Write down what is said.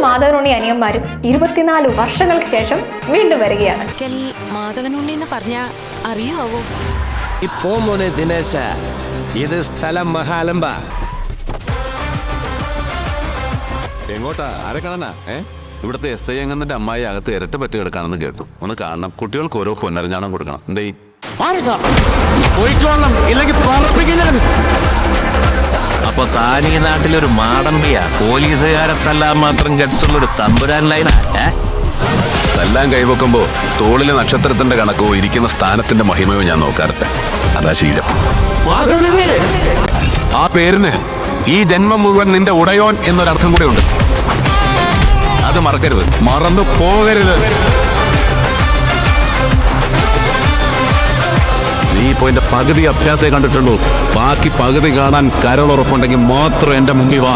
മാധവനുണ്ണി അനിയന്മാരും 24 വർഷങ്ങൾക്ക് ശേഷം വീണ്ടും വരികയാണ്. മാധവനുണ്ണി എന്ന് പറഞ്ഞാ അറിയാവോ? ഇപ്പോ മോനെ ദിനേശ, ഇത് സ്ഥലം മഹാലമ്പ. എങ്ങോട്ടാ? ആരെ കാണാനാ? ഇവിടുത്തെ SI അംഗത്തിന്റെ അമ്മായി അകത്ത് ഇരട്ട പറ്റി കിടക്കാണെന്ന് കേട്ടു. ഒന്ന് കാണണം. കുട്ടികൾക്ക് ഓരോ പൊന്നരഞ്ഞാണം കൊടുക്കണം. എന്തേ അപ്പൊ താനീ നാട്ടിലൊരു മാടമ്പിയാ? പോലീസുകാരെ തല്ലാൻ മാത്രം ഗഡ്സുള്ളൊരു തമ്പുരാൻ ലൈനാ? തല്ലാൻ കൈവെക്കുമ്പോ തോളിലെ നക്ഷത്രത്തിന്റെ കണക്കോ ഇരിക്കുന്ന സ്ഥാനത്തിന്റെ മഹിമയോ ഞാൻ നോക്കാറുണ്ട്. അതാ ശീലം. ആ പേരിന് ഈ ജന്മം മുഴുവൻ നിന്റെ ഉടയോൻ എന്നൊരർത്ഥം കൂടെ ഉണ്ട്. അത് മറക്കരുത്, മറന്നു പോകരുത്. നീ ഇപ്പോ എന്റെ പകുതി അഭ്യാസേ കണ്ടിട്ടുള്ളൂ. ബാക്കി പകുതി കാണാൻ കരളുറപ്പുണ്ടെങ്കിൽ മാത്രം എന്റെ മുമ്പിൽ വാ.